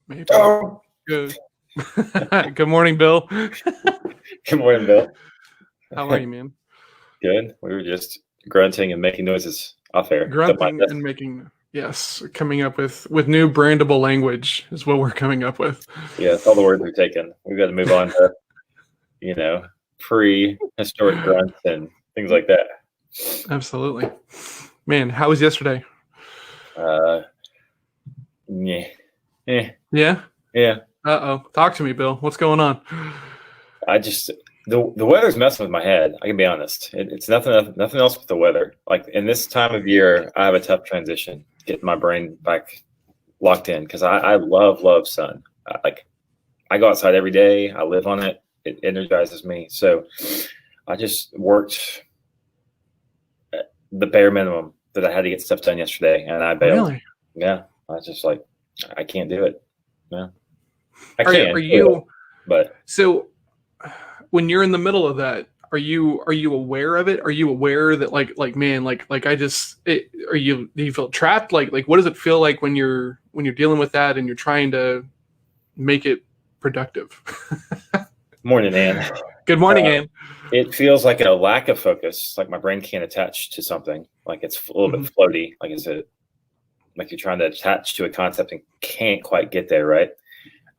Maybe. Oh, Good. Good morning, Bill. good morning, Bill. How are you, man? Good. We were just grunting and making noises off air. Don't mind Grunting us. and making coming up with new brandable language is what we're coming up with. Yeah, it's all the words we've taken. We've got to move on to, prehistoric grunts and things like that. Absolutely. Man, how was yesterday? Yeah. Eh, Yeah? yeah. Uh-oh. Talk to me, Bill. What's going on? I just the weather's messing with my head. I can be honest. It's nothing else with the weather. Like in this time of year, I have a tough transition getting my brain back locked in because I love sun. I go outside every day. I live on it. It energizes me. So I just worked the bare minimum that I had to get stuff done yesterday, and I bailed. Really? Yeah, I was just like, I can't do it. Yeah, I Are can. you But so when you're in the middle of that, are you aware of it? Are you aware that do you feel trapped? Like what does it feel like when you're dealing with that and you're trying to make it productive? morning, Ann. Good morning, Ann. It feels like a lack of focus. Like my brain can't attach to something. Like it's a little bit floaty. Like you're trying to attach to a concept and can't quite get there, right?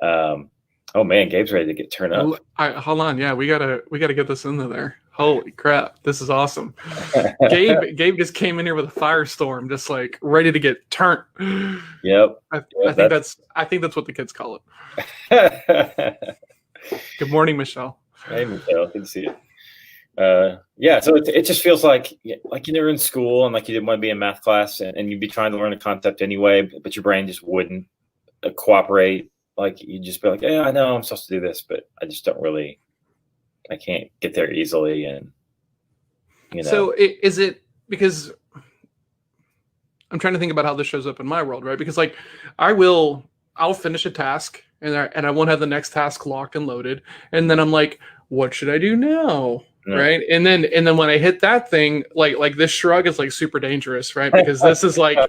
Oh man, Gabe's ready to get turned up. Hold on, yeah, we gotta get this into there. Holy crap, this is awesome. Gabe just came in here with a firestorm, just like ready to get turned. Yep. I think that's what the kids call it. Good morning, Michelle. Hey, Michelle, good to see you. Yeah, so it just feels like you're in school and like you didn't want to be in math class and you'd be trying to learn a concept anyway, but your brain just wouldn't cooperate. Like you'd just be like, yeah, I know I'm supposed to do this, but I just I can't get there easily. And So is it because I'm trying to think about how this shows up in my world, right? Because like I'll finish a task and I won't have the next task locked and loaded, and then I'm like, what should I do now? Yeah. Right. And then when I hit that thing, like this shrug is like super dangerous, right? Because this is like,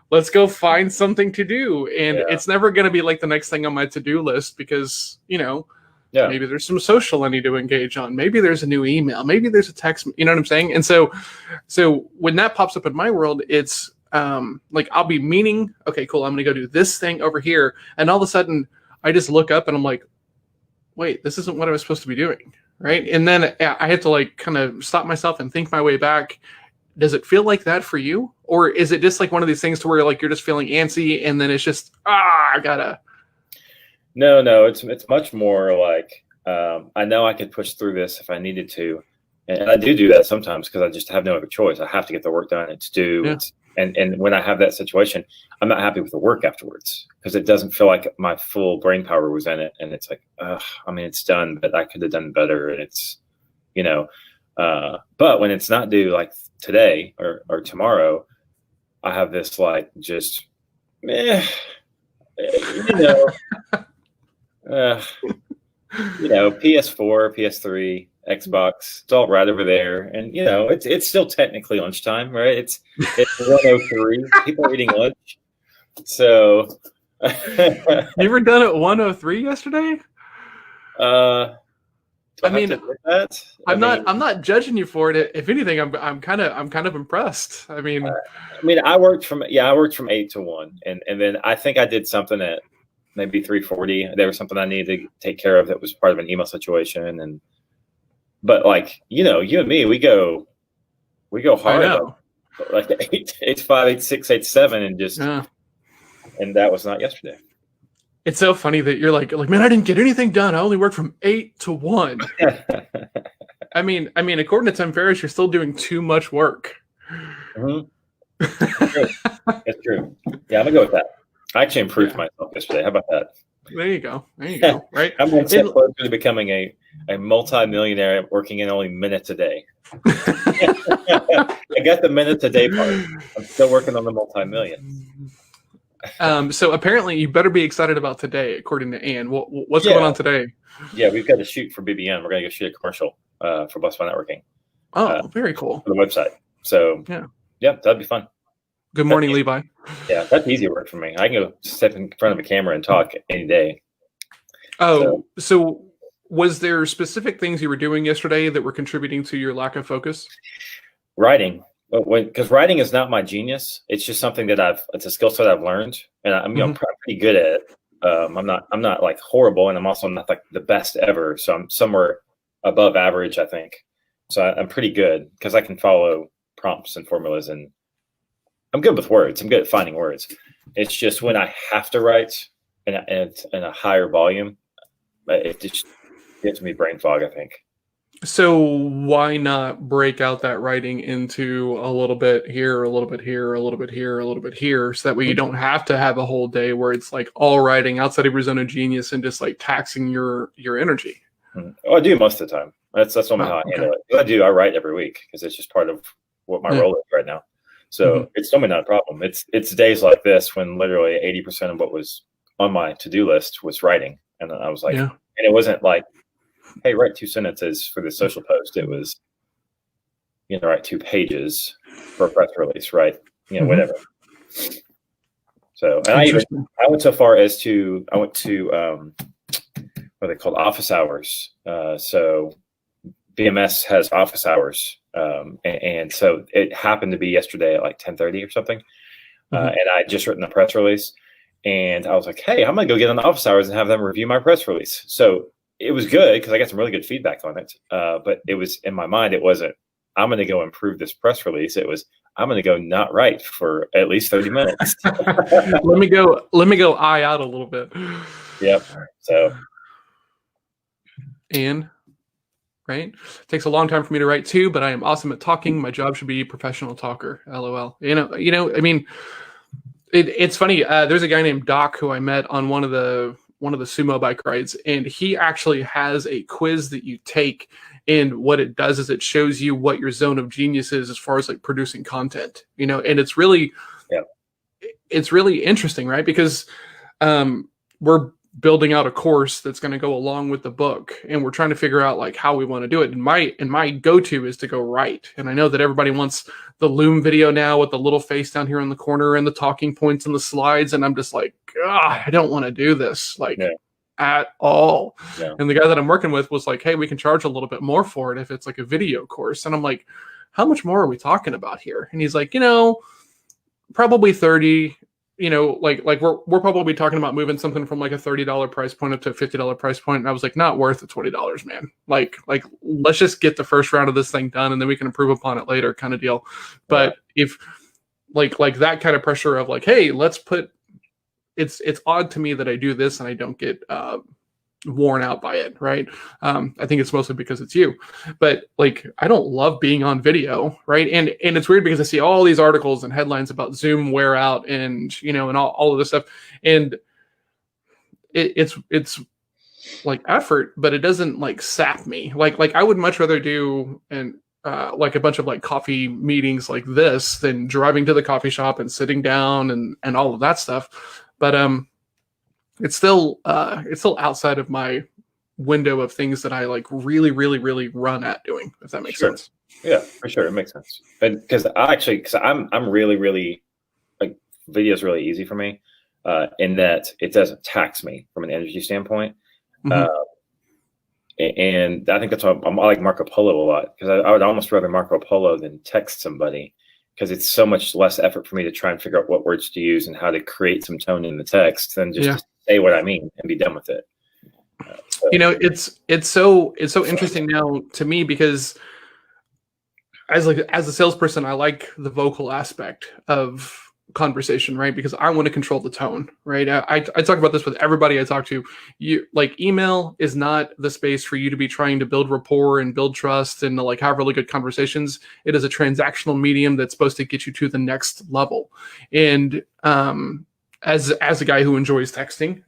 let's go find something to do. And It's never going to be like the next thing on my to-do list because, maybe there's some social I need to engage on. Maybe there's a new email. Maybe there's a text, you know what I'm saying? And so when that pops up in my world, it's like, I'll be meaning, okay, cool. I'm going to go do this thing over here. And all of a sudden I just look up and I'm like, wait, this isn't what I was supposed to be doing. Right. And then I had to like kind of stop myself and think my way back. Does it feel like that for you? Or is it just like one of these things to where like you're just feeling antsy and then it's just, I gotta. No, it's much more like I know I could push through this if I needed to. And I do that sometimes because I just have no other choice. I have to get the work done. It's due. Yeah. And when I have that situation, I'm not happy with the work afterwards because it doesn't feel like my full brain power was in it. And it's like, it's done, but I could have done better. And it's, but when it's not due like today or tomorrow, I have this like just, PS4, PS3, Xbox, it's all right over there. And, it's still technically lunchtime, right? It's 1:03. People are eating lunch. So. You were done at 1:03 yesterday? I'm not judging you for it. If anything, I'm kind of impressed. I worked from 8 to 1. And then I think I did something at maybe 3:40. There was something I needed to take care of that was part of an email situation. But like, you and me, we go hard. Like 8, 5, 8, 6, 8, 7 and just, and that was not yesterday. It's so funny that you're like, man, I didn't get anything done. I only worked from 8 to 1. I mean, according to Tim Ferriss, you're still doing too much work. Mm-hmm. It's true. Yeah, I'm gonna go with that. I actually improved myself yesterday. How about that? There you go. Right. I'm one step closer to becoming a multi-millionaire working in only minutes a day. I got the minutes a day part. I'm still working on the multi-million. So apparently you better be excited about today, according to Ann. What's going on today? Yeah, we've got to shoot for BBM. We're going to go shoot a commercial for Busby Networking. Oh, very cool. For the website. So, yeah, that'd be fun. Good morning, Levi. Yeah, that's easy work for me. I can go step in front of a camera and talk any day. Oh, so was there specific things you were doing yesterday that were contributing to your lack of focus? Writing, because writing is not my genius. It's just something that it's a skill set I've learned, and I'm pretty good at it. I'm not like horrible, and I'm also not like the best ever. So I'm somewhere above average, I think. So I'm pretty good because I can follow prompts and formulas, and I'm good with words. I'm good at finding words. It's just when I have to write in a higher volume, it just gives me brain fog, I think. So why not break out that writing into a little bit here, a little bit here, a little bit here, a little bit here, so that way you don't have to have a whole day where it's like all writing outside of your zone of genius and just like taxing your energy. Oh, I do most of the time. That's only how I handle it. I write every week because it's just part of what my role is right now. So it's normally not a problem. It's days like this when literally 80% of what was on my to-do list was writing. And I was like, and it wasn't like, hey, write 2 sentences for this social post. It was, write 2 pages for a press release, right? Whatever. So, and I went so far as I went to what are they called? Office hours. So BMS has office hours. And so it happened to be yesterday at like 10:30 or something. And I just written a press release, and I was like, hey, I'm going to go get on the office hours and have them review my press release. So it was good because I got some really good feedback on it. But it was in my mind, it wasn't, I'm going to go improve this press release. It was, I'm going to go not write for at least 30 minutes. Let me go eye out a little bit. Yep. So. And right? It takes a long time for me to write too, but I am awesome at talking. My job should be professional talker. LOL. I mean, it's funny. There's a guy named Doc who I met on one of the sumo bike rides, and he actually has a quiz that you take, and what it does is it shows you what your zone of genius is as far as like producing content, and it's really, it's really interesting, right? Because we're building out a course that's going to go along with the book, and we're trying to figure out like how we want to do it. And my go-to is to go write. And I know that everybody wants the Loom video now with the little face down here in the corner and the talking points and the slides. And I'm just like, I don't want to do this at all. Yeah. And the guy that I'm working with was like, hey, we can charge a little bit more for it if it's like a video course. And I'm like, how much more are we talking about here? And he's like, probably 30. Like we're probably talking about moving something from like a $30 price point up to a $50 price point. And I was like, not worth the $20, man. Like let's just get the first round of this thing done, and then we can improve upon it later, kind of deal. But if like that kind of pressure of like, hey, let's put, it's odd to me that I do this and I don't get worn out by it, right? I think it's mostly because it's you, but like I don't love being on video, right? And it's weird because I see all these articles and headlines about Zoom wear out and and all of this stuff, and it's like effort, but it doesn't like sap me. Like I would much rather do like a bunch of like coffee meetings like this than driving to the coffee shop and sitting down and all of that stuff. But it's still outside of my window of things that I like really, really, really run at doing, if that makes sense. Yeah, for sure. It makes sense. And because I'm really, really like video is really easy for me in that it doesn't tax me from an energy standpoint. And I think that's why I like Marco Polo a lot, because I would almost rather Marco Polo than text somebody, because it's so much less effort for me to try and figure out what words to use and how to create some tone in the text than just to say what I mean and be done with it. It's so interesting now to me, because as a salesperson, I like the vocal aspect of conversation, right? Because I want to control the tone, right? I talk about this with everybody I talk to. You like, email is not the space for you to be trying to build rapport and build trust and like have really good conversations. It is a transactional medium that's supposed to get you to the next level. And as a guy who enjoys texting,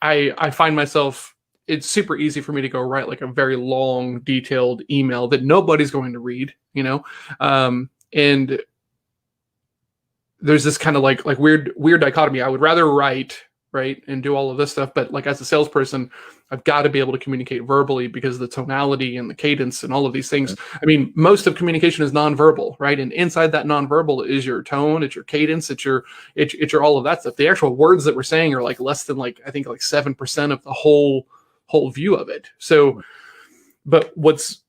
I find myself, it's super easy for me to go write like a very long, detailed email that nobody's going to read, and there's this kind of like weird dichotomy. I would rather write, right, and do all of this stuff. But like as a salesperson, I've got to be able to communicate verbally because of the tonality and the cadence and all of these things. I mean, most of communication is nonverbal, right? And inside that nonverbal is your tone, it's your cadence, it's your all of that stuff. The actual words that we're saying are like less than like I think like 7% of the whole view of it. So, but what's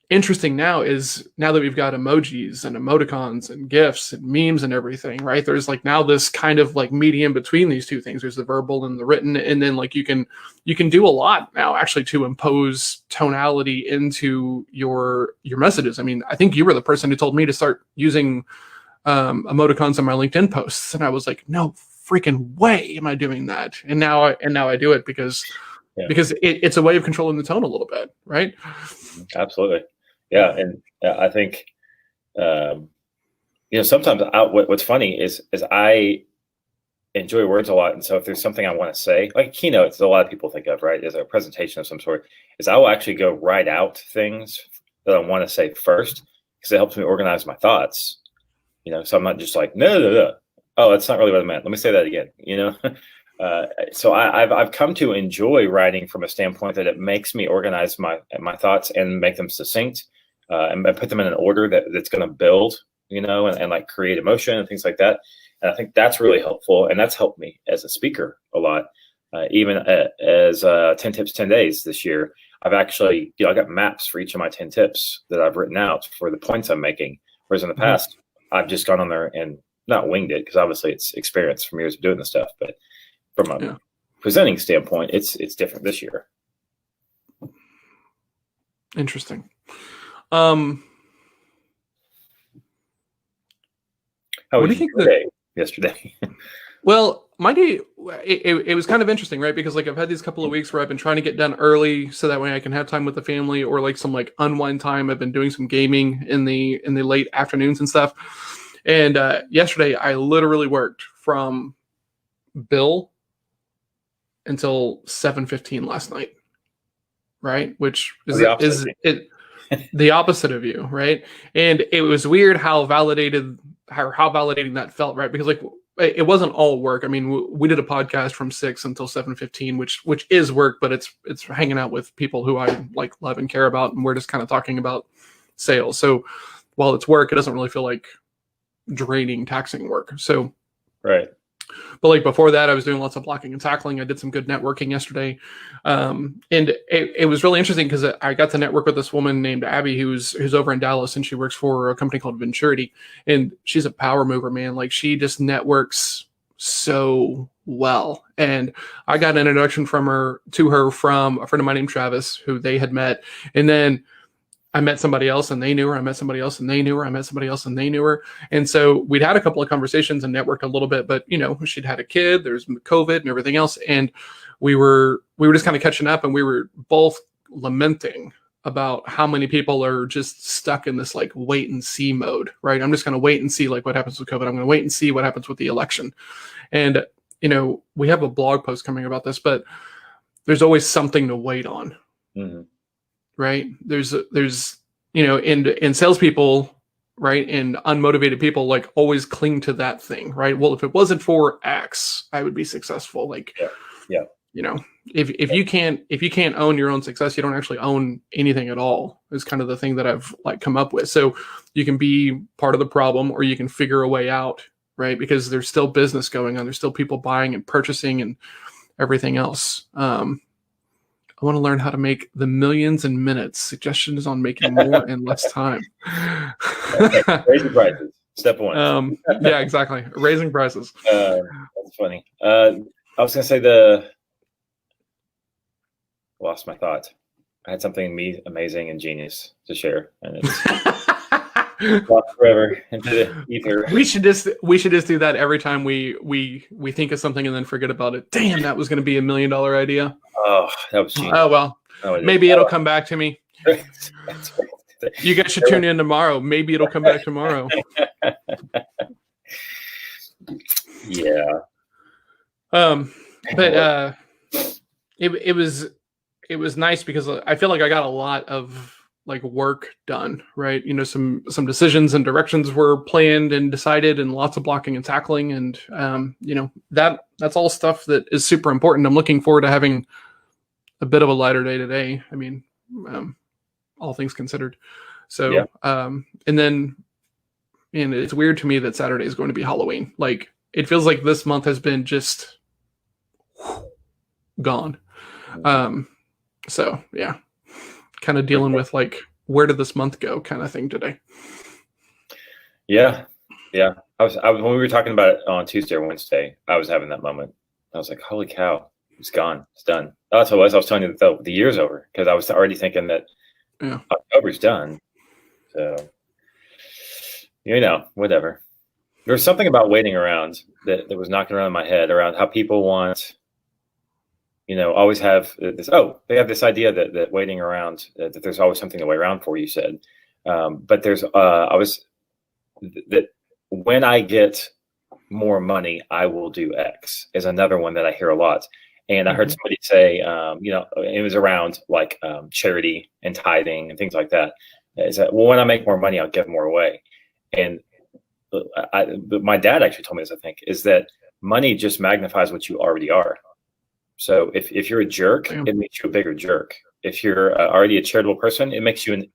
interesting now is now that we've got emojis and emoticons and GIFs and memes and everything, right? There's like now this kind of like medium between these two things. There's the verbal and the written, and then like you can do a lot now actually to impose tonality into your messages. I mean, I think you were the person who told me to start using emoticons on my LinkedIn posts, and I was like, no freaking way am I doing that. And now I do it because it's a way of controlling the tone a little bit, right? Absolutely. Yeah, and I think sometimes what's funny is I enjoy words a lot, and so if there's something I want to say, like keynotes, a lot of people think of, right, as a presentation of some sort, is I will actually go write out things that I want to say first because it helps me organize my thoughts. So I'm not just like no. Oh, that's not really what I meant. Let me say that again. So I've come to enjoy writing from a standpoint that it makes me organize my thoughts and make them succinct, and put them in an order that's going to build, and like create emotion and things like that. And I think that's really helpful, and that's helped me as a speaker a lot. Even as 10 tips, 10 days this year, I've actually, I got maps for each of my 10 tips that I've written out for the points I'm making. Whereas in the past, I've just gone on there and not winged it, because obviously it's experience from years of doing this stuff, but from a presenting standpoint, it's different this year. Interesting. How what was do you think your day yesterday? Well, my day, it was kind of interesting, right? Because like I've had these couple of weeks where I've been trying to get done early so that way I can have time with the family, or like some like unwind time. I've been doing some gaming in the late afternoons and stuff. And yesterday I literally worked from BIL until 7:15 last night, right? Which is the opposite of you, right? And it was weird how validating that felt, right? Because like it wasn't all work. I mean, we did a podcast from 6 until 7:15, which is work, but it's hanging out with people who I like, love, and care about, and we're just kind of talking about sales. So while it's work, it doesn't really feel like draining, taxing work. So right. But like before that, I was doing lots of blocking and tackling. I did some good networking yesterday. And it was really interesting because I got to network with this woman named Abby, who's over in Dallas, and she works for a company called Venturity. And she's a power mover, man. Like she just networks so well. And I got an introduction to her from a friend of mine named Travis, who they had met. And then I met somebody else and they knew her. I met somebody else and they knew her. I met somebody else and they knew her. And so we'd had a couple of conversations and networked a little bit, but she'd had a kid, there's COVID and everything else. And we were just kind of catching up, and we were both lamenting about how many people are just stuck in this like wait and see mode, right? I'm just going to wait and see like what happens with COVID. I'm going to wait and see what happens with the election. And, we have a blog post coming about this, but there's always something to wait on. Mm-hmm. Right. There's, in salespeople, right, and unmotivated people like always cling to that thing, right? Well, if it wasn't for X, I would be successful. Like, yeah. If you can't own your own success, you don't actually own anything at all, is kind of the thing that I've like come up with. So you can be part of the problem, or you can figure a way out, right? Because there's still business going on. There's still people buying and purchasing and everything else. I want to learn how to make the millions in minutes. Suggestions on making more in less time. Raising prices. Step one. Yeah, exactly. Raising prices. That's funny. I was going to say lost my thought. I had something amazing and genius to share, and it's lost forever into the ether. We should just do that every time we think of something and then forget about it. Damn, that was going to be $1 million idea. Oh, that was genius. Oh well, maybe it'll come back to me. You guys should tune in tomorrow. Maybe it'll come back tomorrow. Yeah. But it was nice because I feel like I got a lot of like work done, right? Some decisions and directions were planned and decided, and lots of blocking and tackling, and that's all stuff that is super important. I'm looking forward to having a bit of a lighter day today. I mean, all things considered. So, Yeah. And then, and it's weird to me that Saturday is going to be Halloween. Like, it feels like this month has been just gone. So yeah, kind of dealing with like, where did this month go kind of thing today. Yeah. I was when we were talking about it on Tuesday or Wednesday, I was having that moment. I was like, holy cow, it's gone. It's done. That's what it was. I was telling you that the year's over, because I was already thinking that October's done. So, whatever. There was something about waiting around that was knocking around in my head around how people want, always have this, they have this idea that waiting around, that there's always something to wait around for, you said. But there's, that when I get more money, I will do X is another one that I hear a lot. And I heard somebody say, it was around like charity and tithing and things like that. Is that, well, when I make more money, I'll give more away. And my dad actually told me this, I think, is that money just magnifies what you already are. So if you're a jerk, it makes you a bigger jerk. If you're already a charitable person, it makes you,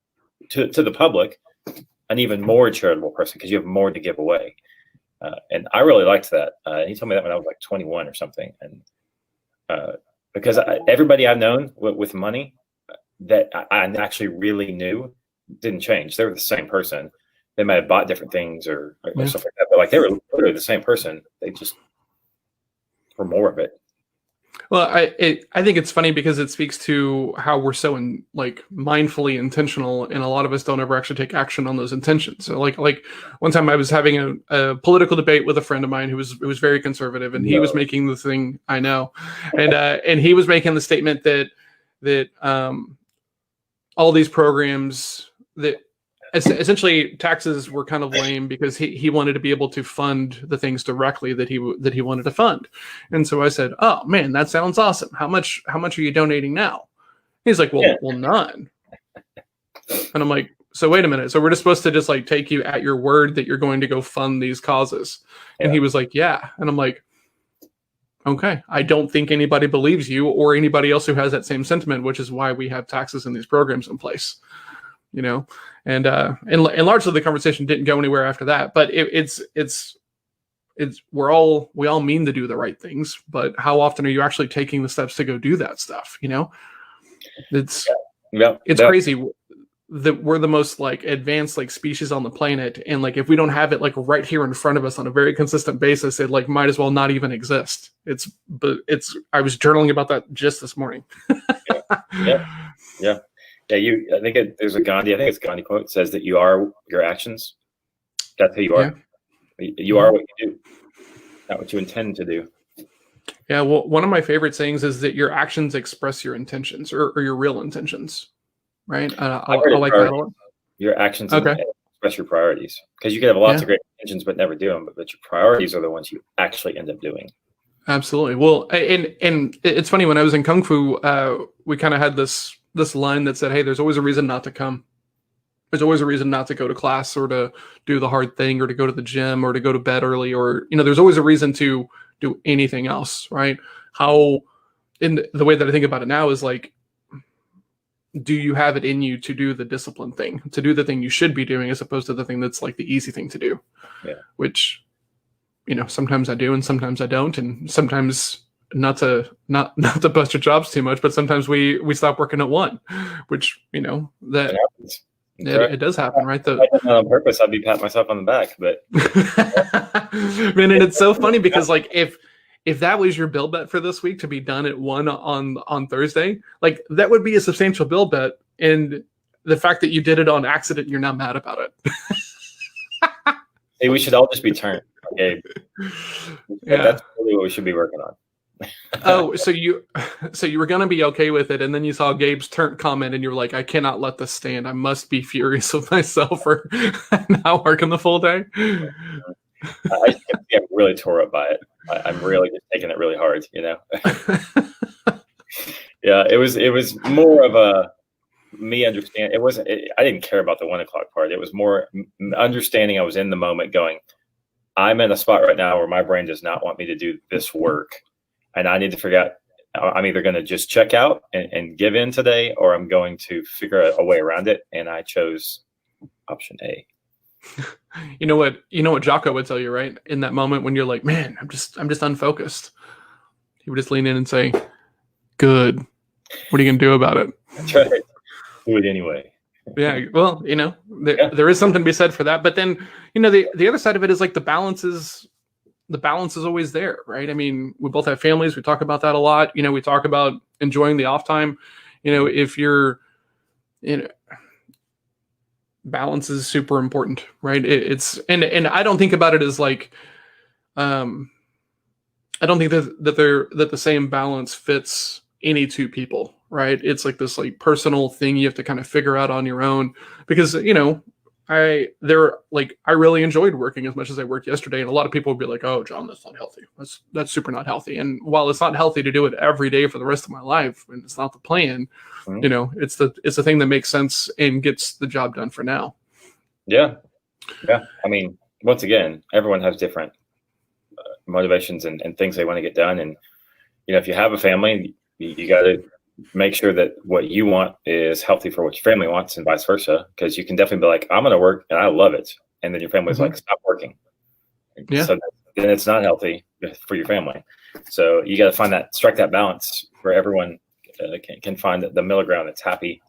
to the public, an even more charitable person, because you have more to give away. And I really liked that. He told me that when I was like 21 or something. And because everybody I've known with money that I actually really knew didn't change. They were the same person. They might have bought different things or stuff like that, but like they were literally the same person. They just were more of it. Well, I think it's funny because it speaks to how we're so mindfully intentional, and a lot of us don't ever actually take action on those intentions. So like one time I was having a political debate with a friend of mine who was very conservative, and he was making the thing, I know, and he was making the statement that all these programs that essentially taxes were kind of lame because he wanted to be able to fund the things directly that he wanted to fund. And so I said, oh man, that sounds awesome. How much are you donating now? He's like, well, none. And I'm like, so wait a minute. So we're just supposed to just like take you at your word that you're going to go fund these causes. And he was like, yeah. And I'm like, okay, I don't think anybody believes you or anybody else who has that same sentiment, which is why we have taxes and these programs in place. And largely the conversation didn't go anywhere after that. But we all mean to do the right things, but how often are you actually taking the steps to go do that stuff? It's crazy that we're the most like advanced like species on the planet, and like if we don't have it like right here in front of us on a very consistent basis, it like might as well not even exist. I was journaling about that just this morning. Yeah. I think there's a Gandhi. I think it's a Gandhi quote. It says that you are your actions. That's who you are. Yeah. You are what you do, not what you intend to do. Yeah. Well, one of my favorite sayings is that your actions express your intentions or your real intentions. Right. I like that a lot. Your actions express your priorities, because you could have lots of great intentions but never do them. But your priorities are the ones you actually end up doing. Absolutely. Well, and it's funny, when I was in Kung Fu, we kind of had this line that said, hey, there's always a reason not to come. There's always a reason not to go to class or to do the hard thing or to go to the gym or to go to bed early, or, there's always a reason to do anything else, right? How, in the way that I think about it now is like, do you have it in you to do the discipline thing, to do the thing you should be doing, as opposed to the thing that's like the easy thing to do? Yeah. Which, sometimes I do and sometimes I don't. And sometimes not to bust your chops too much, but sometimes we stop working at one, which, that it does happen, right? If I did that on purpose, I'd be patting myself on the back, but man, and it's so funny because like, if that was your bill bet for this week to be done at 1 on Thursday, like that would be a substantial bill bet. And the fact that you did it on accident, you're not mad about it. Hey, we should all just be Turnt, Gabe. Yeah. That's really what we should be working on. Oh, so you were going to be okay with it, and then you saw Gabe's Turnt comment, and you're like, I cannot let this stand. I must be furious with myself for not working the full day. I get really tore up by it. I'm really just taking it really hard, Yeah, it was more of me understand. It wasn't. I didn't care about the 1 o'clock part. It was more understanding. I was in the moment, going, I'm in a spot right now where my brain does not want me to do this work, and I need to figure out. I'm either going to just check out and give in today, or I'm going to figure a way around it. And I chose option A. You know what Jocko would tell you, right? In that moment when you're like, man, I'm just unfocused. He would just lean in and say, good. What are you going to do about it? That's right. Do it anyway. Yeah. Well, there is something to be said for that. But then, the other side of it is like the balance is always there, right? I mean, we both have families. We talk about that a lot. We talk about enjoying the off time. If you're, balance is super important, right? And I don't think about it as like, I don't think that the same balance fits any two people, right? It's like this like personal thing you have to kind of figure out on your own, because I really enjoyed working as much as I worked yesterday, and a lot of people would be like, "Oh, John, that's not healthy. That's super not healthy." And while it's not healthy to do it every day for the rest of my life, and it's not the plan, it's the thing that makes sense and gets the job done for now. Yeah. I mean, once again, everyone has different motivations and things they want to get done, and if you have a family, you got to make sure that what you want is healthy for what your family wants, and vice versa. Because you can definitely be like, I'm going to work and I love it, and then your family's like, stop working. Yeah. So then it's not healthy for your family. So you got to strike that balance where everyone can find the middle ground that's happy.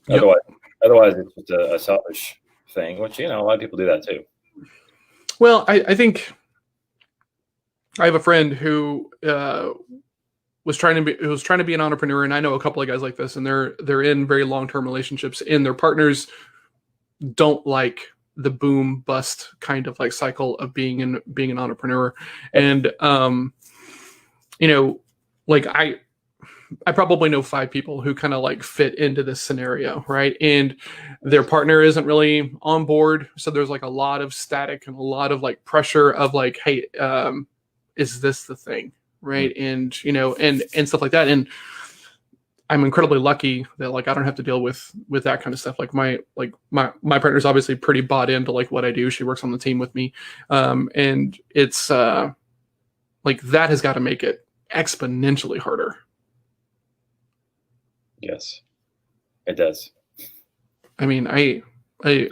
Yep. Otherwise it's just a selfish thing, which a lot of people do that too. Well, I think I have a friend who was trying to be an entrepreneur, and I know a couple of guys like this, and they're in very long-term relationships, and their partners don't like the boom bust kind of like cycle of being an entrepreneur. And like I probably know 5 people who kind of like fit into this scenario, right? And their partner isn't really on board, so there's like a lot of static and a lot of like pressure of like, hey, is this the thing, right? And and stuff like that. And I'm incredibly lucky that like I don't have to deal with that kind of stuff. Like my partner's obviously pretty bought into like what I do. She works on the team with me, and it's like that has got to make it exponentially harder. Yes, it does. I mean, I didn't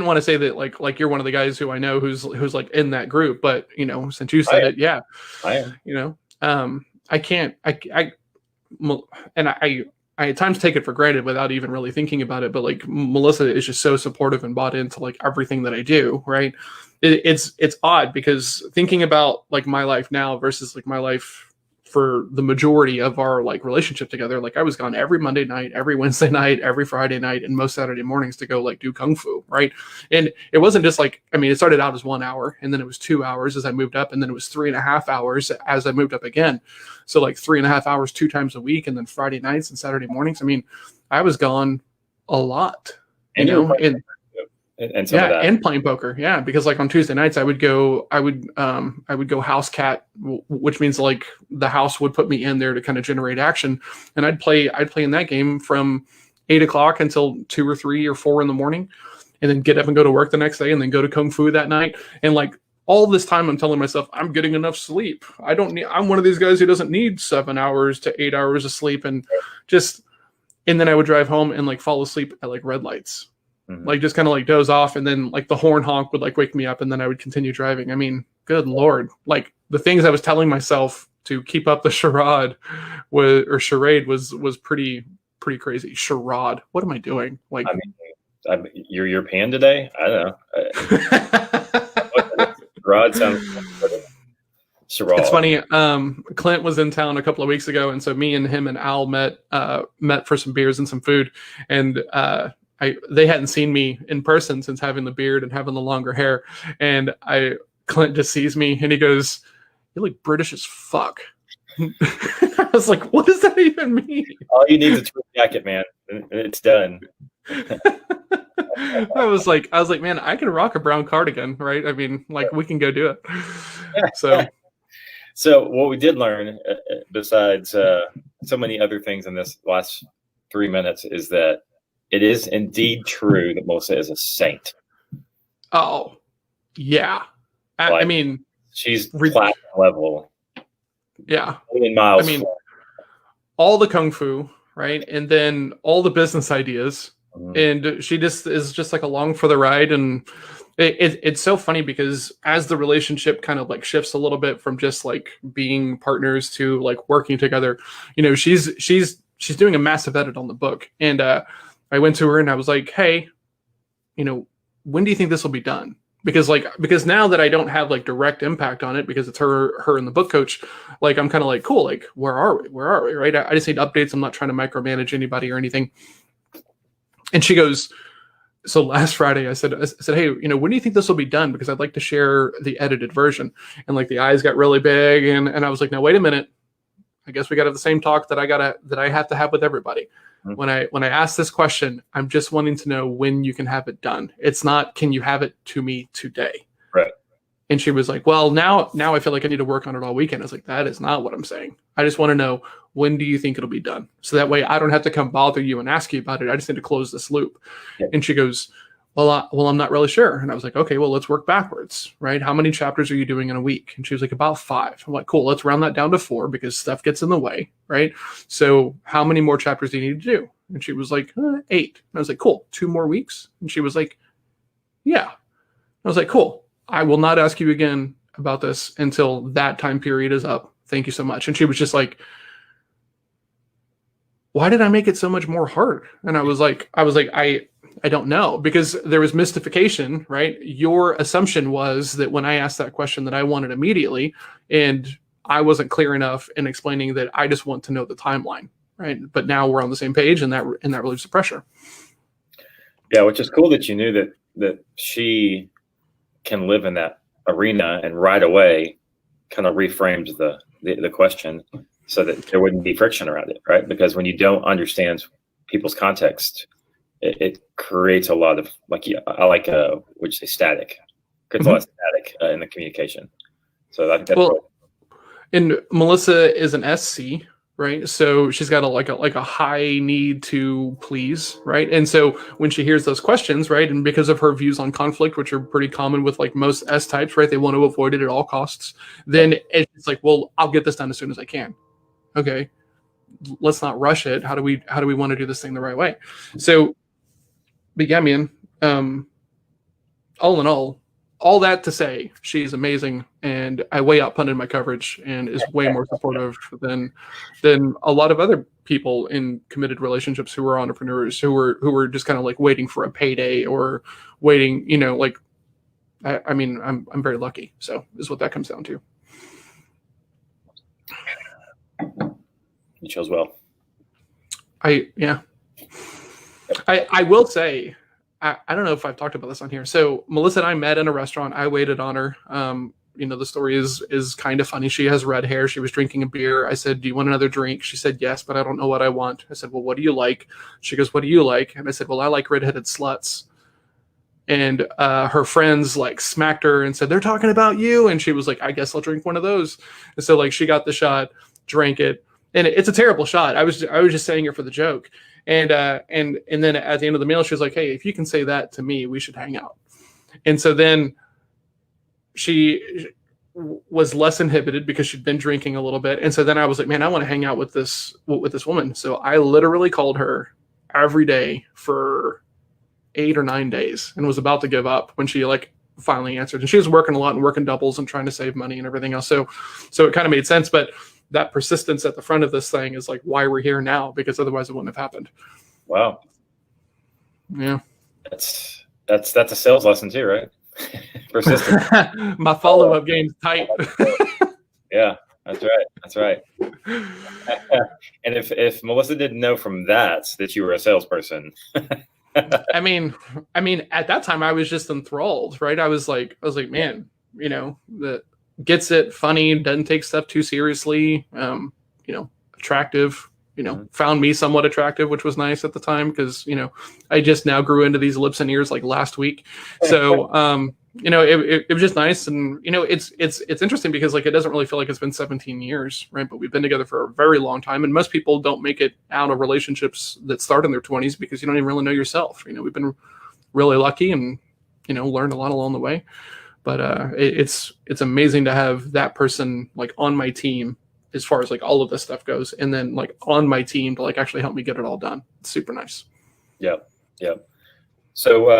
want to say that like you're one of the guys who I know who's like in that group, but since you said it, yeah, I am. I can't, and I at times take it for granted without even really thinking about it. But like Melissa is just so supportive and bought into like everything that I do. Right. It's odd because thinking about like my life now versus like my life for the majority of our like relationship together, like I was gone every Monday night, every Wednesday night, every Friday night, and most Saturday mornings to go like do Kung Fu. Right. And it wasn't just like, I mean, it started out as 1 hour and then it was 2 hours as I moved up. And then it was 3.5 hours as I moved up again. So like 3.5 hours, 2 times a week. And then Friday nights and Saturday mornings. I mean, I was gone a lot, and and playing poker. Yeah. Because like on Tuesday nights, I would go house cat, which means like the house would put me in there to kind of generate action. And I'd play in that game from 8 o'clock until 2 or 3 or 4 in the morning, and then get up and go to work the next day and then go to Kung Fu that night. And like all this time I'm telling myself I'm getting enough sleep. I'm one of these guys who doesn't need 7 hours to 8 hours of sleep, and then I would drive home and like fall asleep at like red lights. Mm-hmm. Like just kind of like doze off, and then like the horn honk would like wake me up, and then I would continue driving. I mean, good Lord, like the things I was telling myself to keep up the charade was pretty crazy. Charade. What am I doing? Like, I mean, you're pan today? I don't know. Charade sounds charade. It's funny. Clint was in town a couple of weeks ago, and so me and him and Al met for some beers and some food, and they hadn't seen me in person since having the beard and having the longer hair. And Clint just sees me and he goes, "You look British as fuck." I was like, what does that even mean? All you need is a tweed jacket, man. It's done. I was like, man, I can rock a brown cardigan, right? I mean, like we can go do it. So So what we did learn, besides so many other things in this last 3 minutes, is that it is indeed true that Melissa is a saint. Oh, yeah. I mean, she's platinum level. Yeah. Miles. I mean, all the kung fu, right? And then all the business ideas. And she just is just like along for the ride. And it's so funny because as the relationship kind of like shifts a little bit from just like being partners to like working together, she's doing a massive edit on the book. And I went to her and I was like, hey, when do you think this will be done? Because now that I don't have like direct impact on it because it's her and the book coach, like I'm kind of like, cool, like where are we, right? I just need updates. I'm not trying to micromanage anybody or anything. And she goes, so last Friday I said, hey, when do you think this will be done? Because I'd like to share the edited version. And like the eyes got really big, and I was like, now wait a minute. I guess we got to have the same talk that I have to have with everybody. When I ask this question, I'm just wanting to know when you can have it done. It's not, can you have it to me today? Right. And she was like, well, now I feel like I need to work on it all weekend. I was like, that is not what I'm saying. I just want to know, when do you think it'll be done? So that way I don't have to come bother you and ask you about it. I just need to close this loop. Yeah. And she goes, well, I'm not really sure. And I was like, okay, well, let's work backwards, right? How many chapters are you doing in a week? And she was like, about 5. I'm like, cool, let's round that down to 4 because stuff gets in the way, right? So how many more chapters do you need to do? And she was like, 8. And I was like, cool, 2 more weeks? And she was like, yeah. I was like, cool. I will not ask you again about this until that time period is up. Thank you so much. And she was just like, why did I make it so much more hard? And I was like, I don't know, because there was mystification, right? Your assumption was that when I asked that question that I wanted immediately, and I wasn't clear enough in explaining that I just want to know the timeline, right? But now we're on the same page, and that relieves the pressure. Yeah, which is cool that you knew that she can live in that arena and right away kind of reframed the question so that there wouldn't be friction around it, right? Because when you don't understand people's context, it creates a lot of would you say static? Creates a lot of static in the communication. So I think that's and Melissa is an SC, right? So she's got a high need to please, right? And so when she hears those questions, right, and because of her views on conflict, which are pretty common with like most S types, right, they want to avoid it at all costs. Then it's like, well, I'll get this done as soon as I can. Okay, let's not rush it. How do we want to do this thing the right way? So, but yeah, man, all in all that to say, she's amazing, and I way outpunted my coverage and is way more supportive than a lot of other people in committed relationships who are entrepreneurs who were just kind of like waiting for a payday or waiting, like I mean, I'm very lucky. So is what that comes down to. You chose well. I will say, I don't know if I've talked about this on here. So Melissa and I met in a restaurant. I waited on her. The story is kind of funny. She has red hair. She was drinking a beer. I said, do you want another drink? She said, yes, but I don't know what I want. I said, well, what do you like? She goes, what do you like? And I said, well, I like redheaded sluts. And her friends like smacked her and said, they're talking about you. And she was like, I guess I'll drink one of those. And so like she got the shot, drank it. And it's a terrible shot. I was just saying it for the joke. And then at the end of the meal, she was like, hey, if you can say that to me, we should hang out. And so then she was less inhibited because she'd been drinking a little bit. And so then I was like, man, I want to hang out with this woman. So I literally called her every day for 8 or 9 days and was about to give up when she like finally answered. And she was working a lot and working doubles and trying to save money and everything else. So it kind of made sense. But that persistence at the front of this thing is like why we're here now, because otherwise it wouldn't have happened. Wow. Yeah. That's a sales lesson too, right? Persistence. My follow-up game's tight. Yeah, that's right. And if Melissa didn't know from that you were a salesperson. I mean, at that time I was just enthralled, right? I was like, man, that gets it, funny, doesn't take stuff too seriously, attractive, found me somewhat attractive, which was nice at the time because, I just now grew into these lips and ears like last week. So, it was just nice. And, it's interesting because like, it doesn't really feel like it's been 17 years, right? But we've been together for a very long time. And most people don't make it out of relationships that start in their 20s because you don't even really know yourself. We've been really lucky and, learned a lot along the way. But it's amazing to have that person like on my team as far as like all of this stuff goes. And then like on my team to like actually help me get it all done. It's super nice. Yep. So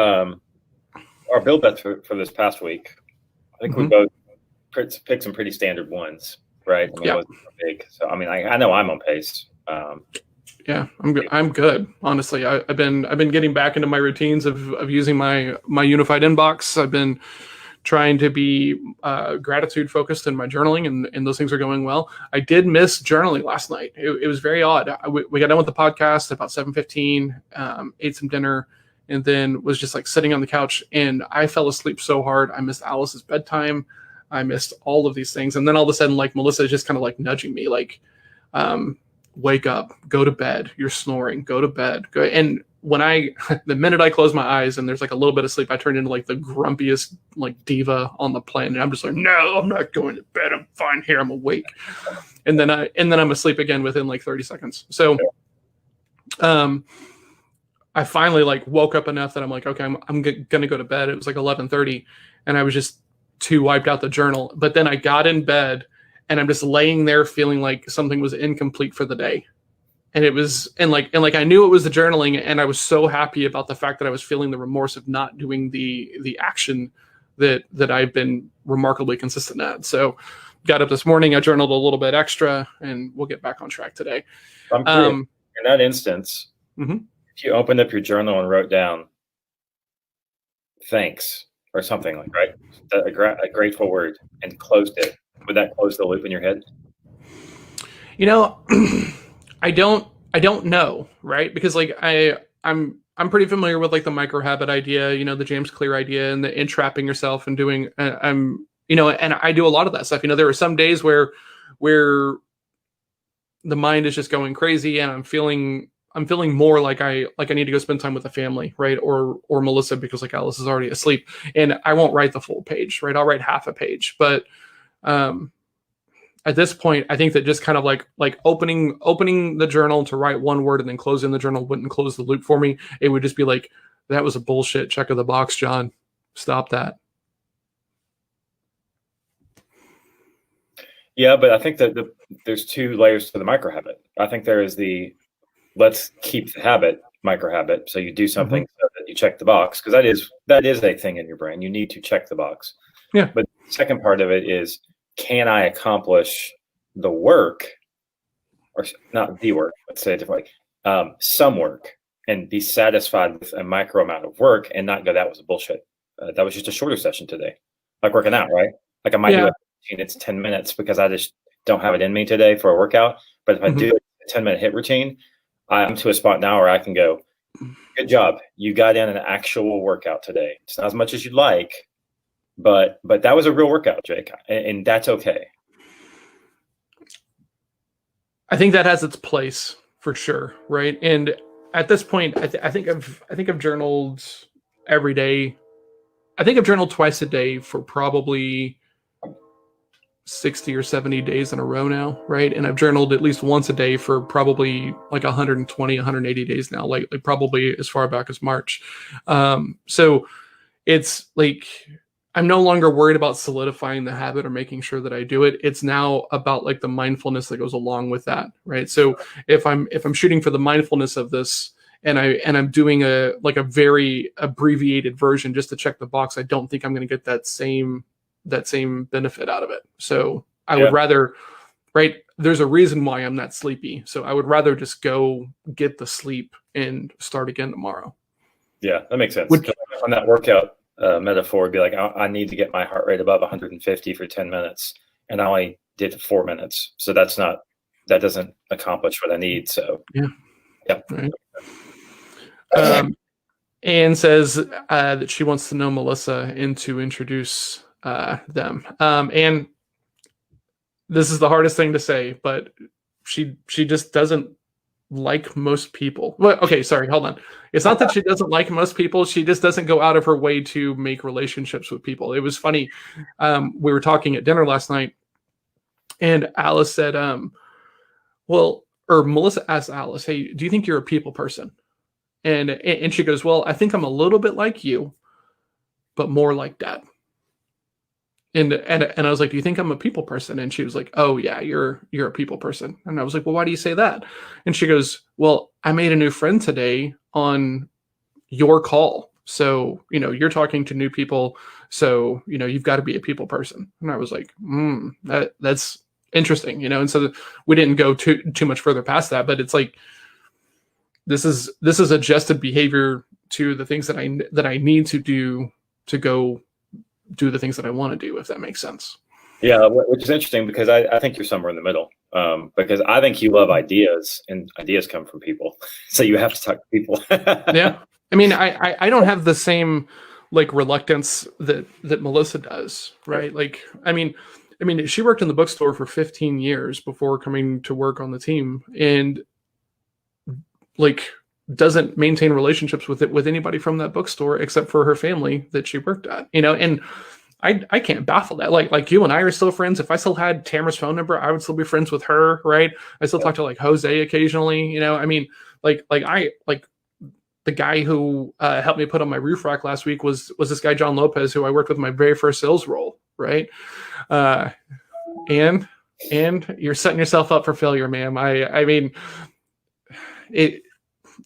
our BIL bets for this past week, I think we both picked some pretty standard ones, right? I mean, it wasn't big. So I mean, I know I'm on pace. Yeah, I'm good. Honestly, I've been getting back into my routines of using my unified inbox. I've been trying to be gratitude focused in my journaling, and those things are going well. I did miss journaling last night. It was very odd. We got done with the podcast at about 7:15, ate some dinner, and then was just like sitting on the couch, and I fell asleep so hard. I missed Alice's bedtime. I missed all of these things. And then all of a sudden, like Melissa is just kind of like nudging me, like, wake up, go to bed. You're snoring, go to bed. Go. And when the minute I close my eyes and there's like a little bit of sleep, I turn into like the grumpiest like diva on the planet. I'm just like, no, I'm not going to bed. I'm fine here. I'm awake. And then I'm asleep again within like 30 seconds. So, I finally like woke up enough that I'm like, okay, I'm gonna go to bed. It was like 11:30, and I was just too wiped out the journal. But then I got in bed, and I'm just laying there feeling like something was incomplete for the day, and it was and I knew it was the journaling, and I was so happy about the fact that I was feeling the remorse of not doing the action that I've been remarkably consistent at. So, got up this morning, I journaled a little bit extra, and we'll get back on track today. In that instance. If you opened up your journal and wrote down thanks or something like, right, a grateful word, and closed it, would that close the loop in your head? I don't know, right? Because like I'm pretty familiar with like the micro habit idea, the James Clear idea, and the entrapping yourself and doing and I do a lot of that stuff. There are some days where the mind is just going crazy, and I'm feeling more like I need to go spend time with the family, right? Or Melissa, because like Alice is already asleep, and I won't write the full page, right? I'll write half a page. But at this point, I think that just kind of like opening the journal to write one word and then closing the journal wouldn't close the loop for me. It would just be like, that was a bullshit check of the box, John. Stop that. Yeah, but I think that there's two layers to the micro habit. I think there is the let's keep the habit, micro habit. So you do something so that you check the box, because that is a thing in your brain. You need to check the box. Yeah. But the second part of it is, can I accomplish the work, or not the work, let's say it differently, some work, and be satisfied with a micro amount of work and not go, that was bullshit. That was just a shorter session today. Like working out, right? Like I might do it's 10 minutes because I just don't have it in me today for a workout. But if I do a 10-minute HIIT routine, I'm to a spot now where I can go, good job. You got in an actual workout today. It's not as much as you'd like, but that was a real workout, Jake, and that's okay. I think that has its place for sure, right? And at this point, I think I've journaled every day. I think I've journaled twice a day for probably 60 or 70 days in a row now, right? And I've journaled at least once a day for probably like 120, 180 days now, like probably as far back as March. So it's like, I'm no longer worried about solidifying the habit or making sure that I do it. It's now about like the mindfulness that goes along with that, right? So if I'm shooting for the mindfulness of this, and I'm doing a very abbreviated version just to check the box, I don't think I'm going to get that same benefit out of it. So I would rather, right? There's a reason why I'm not sleepy. So I would rather just go get the sleep and start again tomorrow. Yeah, that makes sense. On that workout metaphor, would be like, I need to get my heart rate above 150 for 10 minutes, and I only did 4 minutes. So that doesn't accomplish what I need. So yeah. Right. Anne says that she wants to know Melissa and to introduce them. And this is the hardest thing to say, but she just doesn't like most people. Well, okay, sorry, hold on. It's not that she doesn't like most people. She just doesn't go out of her way to make relationships with people. It was funny. We were talking at dinner last night, and Alice said, or Melissa asked Alice, "Hey, do you think you're a people person?" And she goes, "Well, I think I'm a little bit like you, but more like Dad." And I was like, "Do you think I'm a people person?" And she was like, "Oh yeah, you're a people person." And I was like, "Well, why do you say that?" And she goes, "Well, I made a new friend today on your call. So, you're talking to new people. So, you've got to be a people person." And I was like, that's interesting, And so we didn't go too much further past that, but it's like, this is adjusted behavior to the things that I need to do to go do the things that I want to do, if that makes sense. Yeah, which is interesting because I think you're somewhere in the middle. Because I think you love ideas, and ideas come from people. So you have to talk to people. Yeah. I mean, I don't have the same reluctance that Melissa does, right? Like, I mean, she worked in the bookstore for 15 years before coming to work on the team, and doesn't maintain relationships with anybody from that bookstore except for her family that she worked at, and I can't baffle that. Like you and I are still friends. If I still had Tamara's phone number, I would still be friends with her, right? I still talk to Jose occasionally, I mean, the guy who helped me put on my roof rack last week was this guy, John Lopez, who I worked with my very first sales role, right? And you're setting yourself up for failure, ma'am. I mean,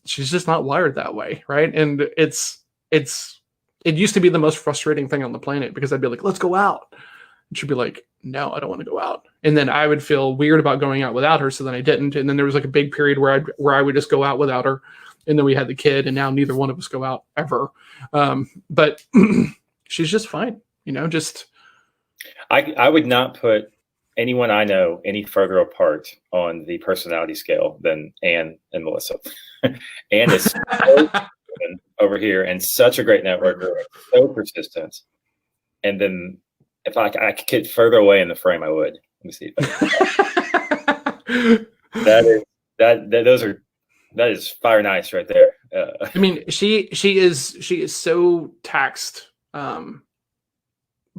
she's just not wired that way, right? And it used to be the most frustrating thing on the planet, because I'd be like, "Let's go out." And she'd be like, "No, I don't want to go out." And then I would feel weird about going out without her, so then I didn't. And then there was a big period where I would just go out without her. And then we had the kid, and now neither one of us go out ever. But she's just fine, just. I would not put anyone I know any further apart on the personality scale than Anne and Melissa. Anne is so over here and such a great networker, so persistent. And then if I could get further away in the frame, I would. Let me see. That is fire nice right there. I mean, she is so taxed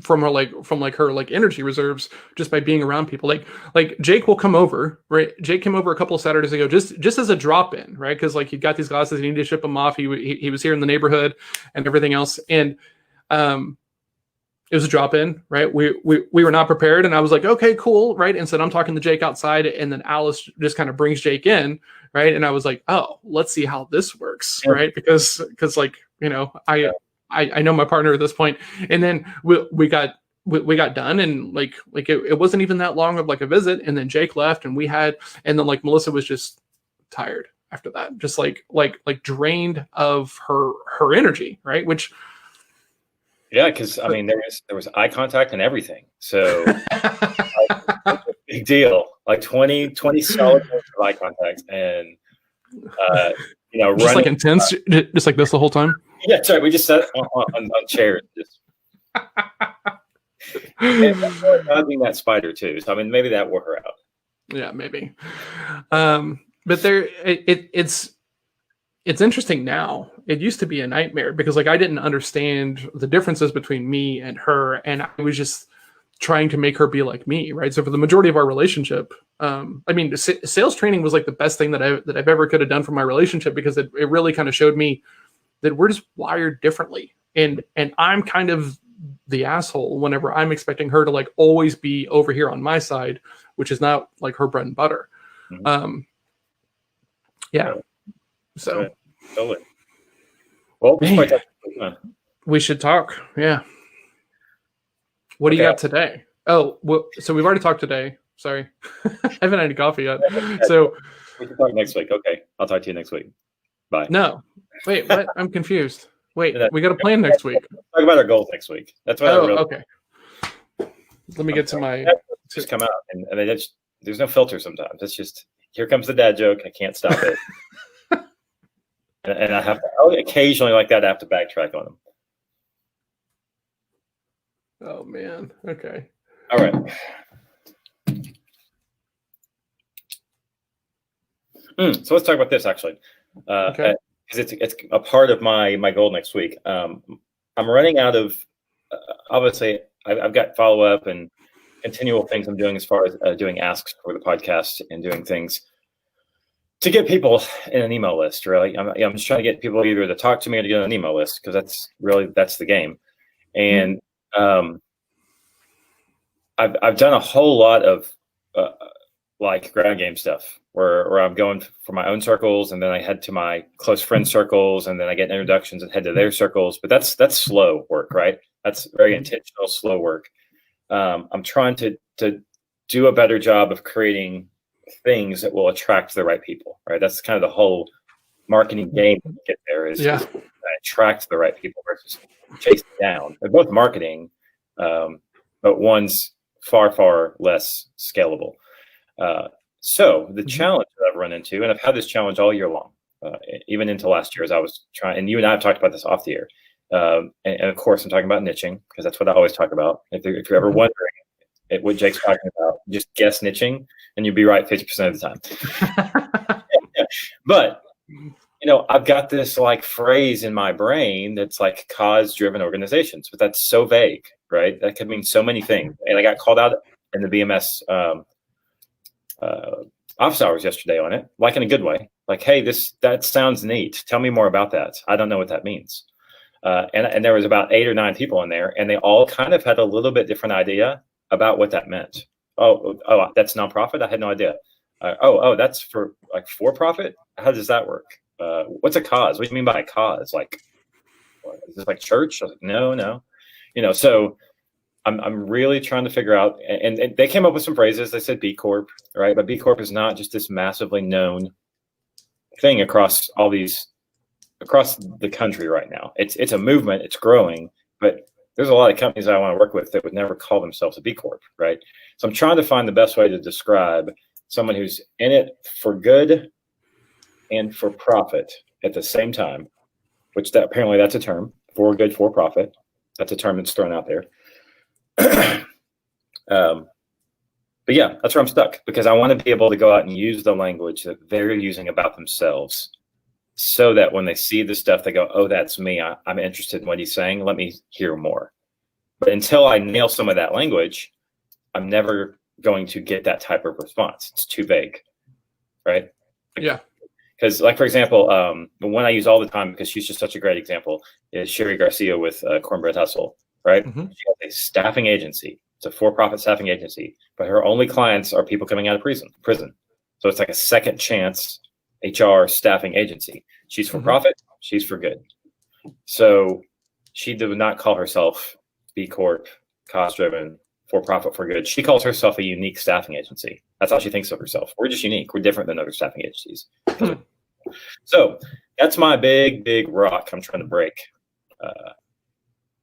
from her energy reserves just by being around people. Like Jake will come over, right? Jake came over a couple of Saturdays ago just as a drop in, right? Because he got these glasses, he needed to ship them off. He was here in the neighborhood and everything else, and it was a drop in, right? We were not prepared, and I was like, "Okay, cool," right? And so I'm talking to Jake outside, and then Alice just kind of brings Jake in, right? And I was like, "Oh, let's see how this works," right? Because I know my partner at this point, and then we got done, and it wasn't even that long of a visit, and then Jake left, and then Melissa was just tired after that, just drained of her energy, right? Which, yeah, because I mean there was eye contact and everything, so big deal. 20 solid minutes of eye contact, and just running, intense, just like this the whole time. Yeah, that's right. We just sat on chairs. Just hugging that spider too. So I mean, maybe that wore her out. Yeah, maybe. But it's interesting now. It used to be a nightmare because I didn't understand the differences between me and her, and I was just trying to make her be like me, right? So for the majority of our relationship, sales training was the best thing that I've ever could have done for my relationship, because it really kind of showed me that we're just wired differently, and I'm kind of the asshole whenever I'm expecting her to always be over here on my side, which is not her bread and butter. Mm-hmm. Yeah. So totally. Well, we should talk. Yeah. What do you got today? Oh, well, so we've already talked today. Sorry. I haven't had any coffee yet. So we can talk next week. Okay. I'll talk to you next week. Bye. No. Wait, what? I'm confused. Wait, we got a plan next week. Talk about our goals next week. That's what okay. Let me get to my just come out, and there's no filter sometimes. It's just, here comes the dad joke. I can't stop it. and I'll occasionally I have to backtrack on them. Oh man. Okay. All right. So let's talk about this actually, Okay. because it's a part of my goal next week. I'm running out of obviously I've got follow up and continual things I'm doing as far as doing asks for the podcast and doing things to get people in an email list. Really, I'm just trying to get people either to talk to me or to get on an email list, because that's the game. And I've done a whole lot of like ground game stuff where I'm going for my own circles, and then I head to my close friend circles, and then I get introductions and head to their circles. But that's slow work, right? That's very intentional, slow work. I'm trying to do a better job of creating things that will attract the right people, right? That's kind of the whole marketing game to get there is attract the right people versus chase down. They're both marketing, but one's far, far less scalable. So the challenge that I've run into, and I've had this challenge all year long, even into last year as I was trying, and you and I have talked about this off the air. And of course, I'm talking about niching, because that's what I always talk about. If you're ever wondering what Jake's talking about, just guess niching, and you'll be right 50% of the time. But I've got this like phrase in my brain that's like cause-driven organizations, but that's so vague, right? That could mean so many things. And I got called out in the BMS office hours yesterday on it, like in a good way. Like, hey, that sounds neat. Tell me more about that. I don't know what that means. And there was about 8 or 9 people in there, and they all kind of had a little bit different idea about what that meant. Oh, that's nonprofit? I had no idea. That's for profit? How does that work? What's a cause? What do you mean by a cause? Like, is this like church? I was like, no. So I'm really trying to figure out, and they came up with some phrases. They said B Corp, right? But B Corp is not just this massively known thing across the country right now. It's a movement. It's growing, but there's a lot of companies I want to work with that would never call themselves a B Corp, right? So I'm trying to find the best way to describe someone who's in it for good and for profit at the same time, which apparently that's a term, for good, for profit. That's a term that's thrown out there. But yeah, that's where I'm stuck, because I want to be able to go out and use the language that they're using about themselves, so that when they see the stuff, they go, oh, that's me. I'm interested in what he's saying. Let me hear more. But until I nail some of that language, I'm never going to get that type of response. It's too vague, right? Yeah. Because, like, for example, the one I use all the time, because she's just such a great example, is Sherry Garcia with Cornbread Hustle, right? She has a staffing agency. It's a for-profit staffing agency, but her only clients are people coming out of prison. So it's like a second chance HR staffing agency. She's for profit. She's for good. So she did not call herself B Corp, cause-driven, for-profit, for good. She calls herself a unique staffing agency. That's how she thinks of herself. We're just unique. We're different than other staffing agencies. So that's my big rock I'm trying to break.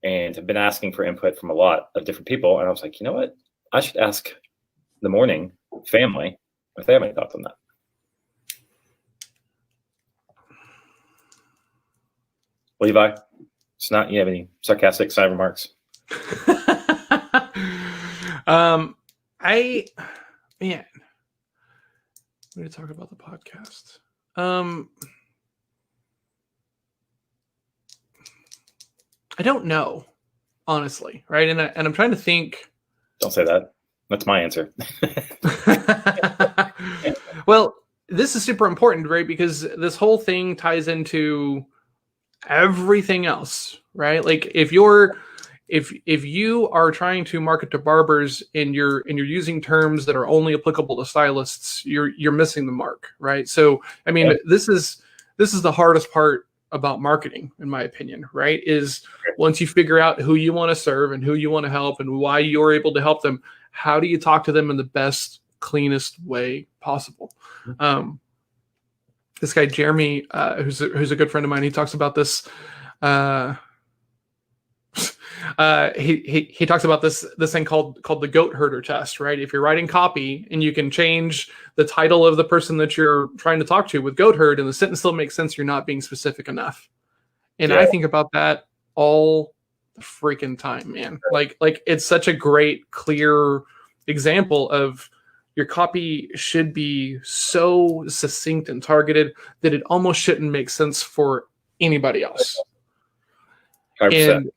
And have been asking for input from a lot of different people. And I was like, you know what? I should ask the morning family if they have any thoughts on that. Levi, it's not, you have any sarcastic side remarks? We need to talk about the podcast. I don't know, honestly, right? And I'm trying to think. Don't say that. That's my answer. Well, this is super important, right? Because this whole thing ties into everything else, right? Like if you are trying to market to barbers and you're using terms that are only applicable to stylists, you're missing the mark, right? So, I mean, this is the hardest part about marketing, in my opinion, right? Is once you figure out who you want to serve and who you want to help and why you're able to help them, how do you talk to them in the best, cleanest way possible? This guy Jeremy, who's a good friend of mine, he talks about this. He talks about this thing called the goat herder test, right? If you're writing copy and you can change the title of the person that you're trying to talk to with goat herd, and the sentence still makes sense, you're not being specific enough. And I think about that all the freaking time, man. Like it's such a great, clear example of your copy should be so succinct and targeted that it almost shouldn't make sense for anybody else. 100%. And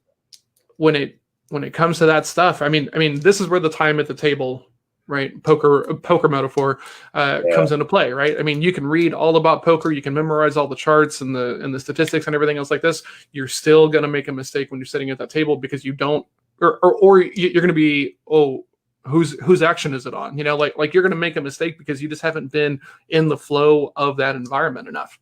when it comes to that stuff, I mean, this is where the time at the table, right? Poker metaphor comes into play, right? I mean, you can read all about poker, you can memorize all the charts and the statistics and everything else like this. You're still going to make a mistake when you're sitting at that table because you don't, or you're going to be, whose action is it on? You know, like you're going to make a mistake because you just haven't been in the flow of that environment enough.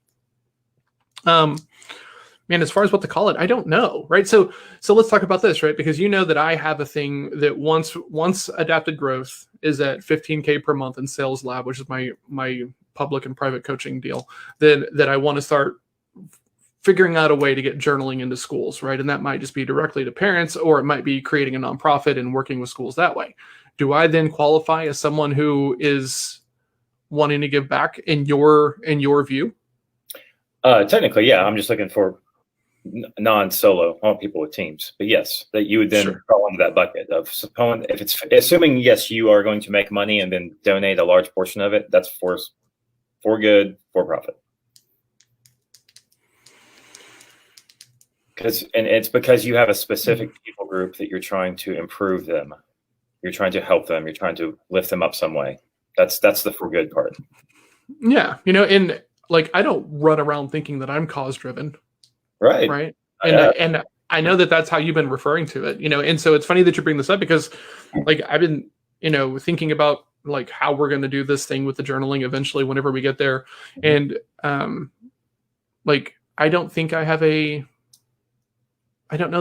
Man, as far as what to call it, I don't know, right? So let's talk about this, right? Because you know that I have a thing that once adapted growth is at $15K per month in Sales Lab, which is my public and private coaching deal, that I want to start figuring out a way to get journaling into schools, right? And that might just be directly to parents, or it might be creating a nonprofit and working with schools that way. Do I then qualify as someone who is wanting to give back in your view? Technically, yeah. I'm just looking for non-solo. I want people with teams, but yes, that you would then fall into that bucket of if it's assuming yes, you are going to make money and then donate a large portion of it. That's for good, for profit. It's because you have a specific people group that you're trying to improve them. You're trying to help them. You're trying to lift them up some way. That's the for good part. Yeah. You know, and like, I don't run around thinking that I'm cause driven. Right. And I know that that's how you've been referring to it, you know, and so it's funny that you bring this up because like, I've been, you know, thinking about like how we're going to do this thing with the journaling eventually, whenever we get there. And, like, I don't know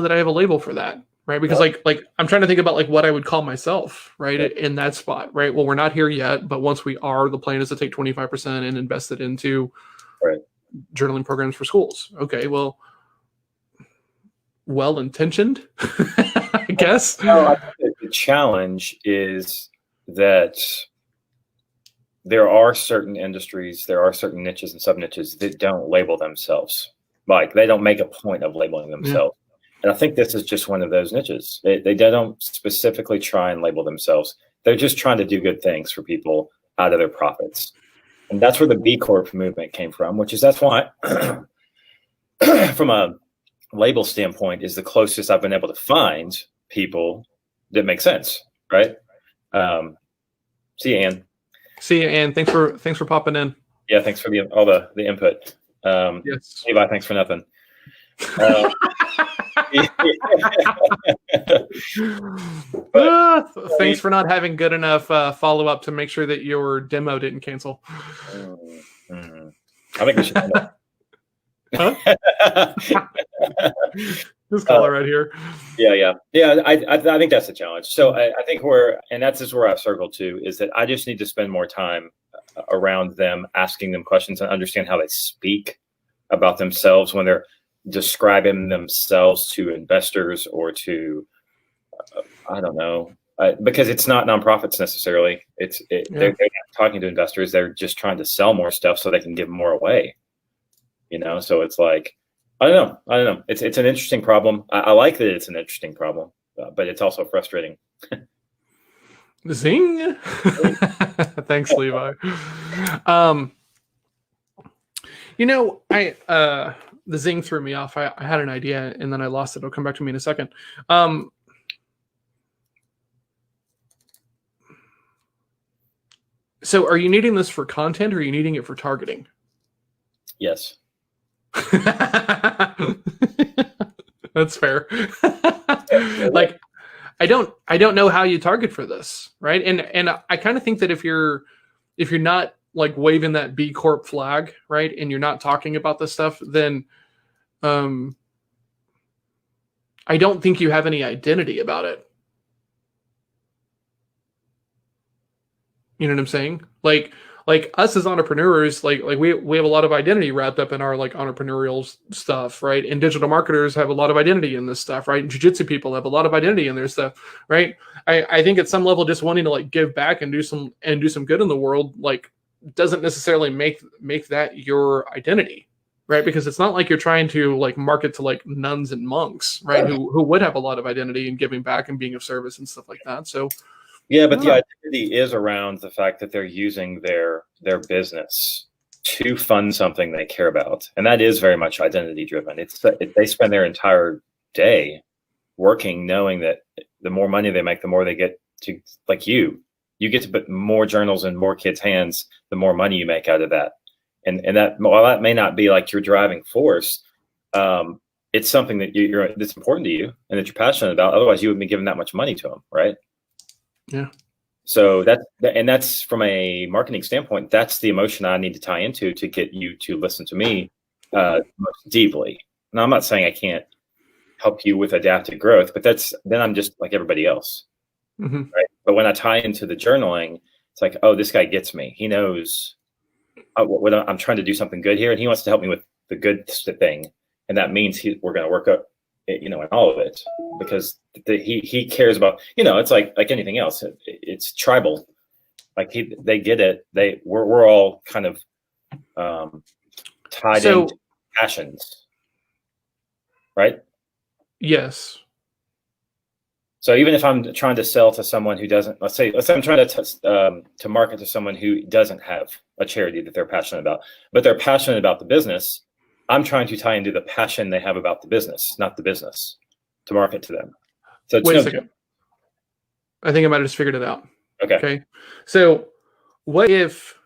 that I have a label for that. Right. Because like I'm trying to think about like what I would call myself, right. In that spot. Right. Well, we're not here yet, but once we are, the plan is to take 25% and invest it into journaling programs for schools. Okay. Well-intentioned, I guess. No, I think the challenge is that there are certain industries, there are certain niches and sub-niches that don't label themselves. Like they don't make a point of labeling themselves. And I think this is just one of those niches. They don't specifically try and label themselves. They're just trying to do good things for people out of their profits. And that's where the B Corp movement came from, that's why from a label standpoint is the closest I've been able to find people that make sense. Right. See you, Ann. See you, Ann. Thanks for popping in. Yeah. Thanks for all the input. Yes. Levi, thanks for nothing. Thanks for not having good enough follow up to make sure that your demo didn't cancel. I think we should. This color right here. Yeah. I think that's the challenge. So I think that's just where I've circled to, is that I just need to spend more time around them, asking them questions and understand how they speak about themselves when they're describing themselves to investors or to I don't know, because it's not nonprofits necessarily. They're not talking to investors. They're just trying to sell more stuff so they can give more away. You know, so it's like I don't know. It's an interesting problem. I like that it's an interesting problem, but it's also frustrating. Zing. Thanks, Levi. You know, the zing threw me off. I had an idea and then I lost it. It'll come back to me in a second. So are you needing this for content or are you needing it for targeting? Yes. That's fair. Like, I don't know how you target for this, right? And I kind of think that if you're not like waving that B Corp flag, right, and you're not talking about this stuff, then I don't think you have any identity about it. You know what I'm saying? Like us as entrepreneurs, like we have a lot of identity wrapped up in our like entrepreneurial stuff, right? And digital marketers have a lot of identity in this stuff, right? And jiu-jitsu people have a lot of identity in their stuff, right? I think at some level, just wanting to like give back and do some good in the world, like doesn't necessarily make that your identity, right? Because it's not like you're trying to like market to like nuns and monks, right? Who would have a lot of identity in giving back and being of service and stuff like that. So Yeah, but the identity is around the fact that they're using their business to fund something they care about, and that is very much identity driven. They spend their entire day working, knowing that the more money they make, the more they get to, like you get to put more journals in more kids' hands, the more money you make out of that. And that, while that may not be like your driving force, it's something that that's important to you and that you're passionate about. Otherwise, you wouldn't be giving that much money to them, right? Yeah. So that's from a marketing standpoint, that's the emotion I need to tie into to get you to listen to me most deeply. Now, I'm not saying I can't help you with adaptive growth, but then I'm just like everybody else, right? But when I tie into the journaling, it's like, oh, this guy gets me. He knows what I'm trying to do something good here, and he wants to help me with the good thing, and that means we're going to work up, in all of it, because he cares about, it's like anything else. It's tribal. Like they get it. We're all kind of tied into passions, right? Yes. So even if I'm trying to sell to someone who doesn't, let's say I'm trying to market to someone who doesn't have a charity that they're passionate about, but they're passionate about the business, I'm trying to tie into the passion they have about the business, not the business, to market to them. So wait a second. I think I might have just figured it out. Okay. So what if,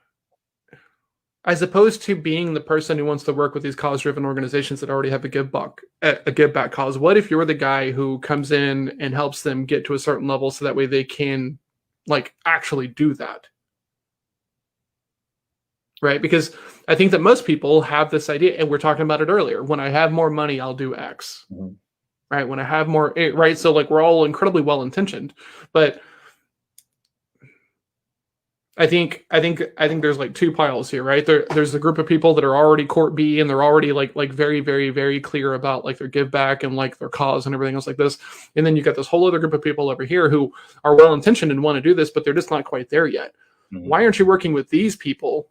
as opposed to being the person who wants to work with these cause-driven organizations that already have a give back cause, what if you're the guy who comes in and helps them get to a certain level so that way they can actually do that? Right? Because I think that most people have this idea, and we're talking about it earlier. When I have more money, I'll do X. Mm-hmm. Right? When I have more, right? So we're all incredibly well-intentioned, but I think there's two piles here, right? There's a group of people that are already Court B, and they're already very, very, very clear about their give back and their cause and everything else like this. And then you've got this whole other group of people over here who are well-intentioned and want to do this, but they're just not quite there yet. Mm-hmm. Why aren't you working with these people?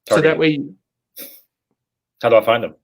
So that way, how do I find them?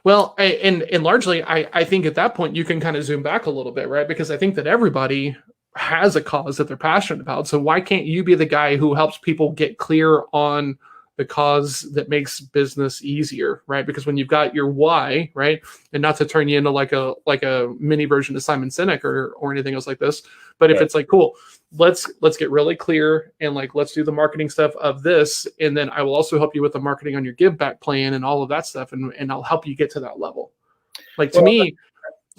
Well, and largely, I think at that point you can kind of zoom back a little bit, right? Because I think that everybody has a cause that they're passionate about. So why can't you be the guy who helps people get clear on the cause that makes business easier, right? Because when you've got your why, right, and not to turn you into like a mini version of Simon Sinek or anything else like this, but if it's cool, let's get really clear and let's do the marketing stuff of this, and then I will also help you with the marketing on your give back plan and all of that stuff, and I'll help you get to that level. To me,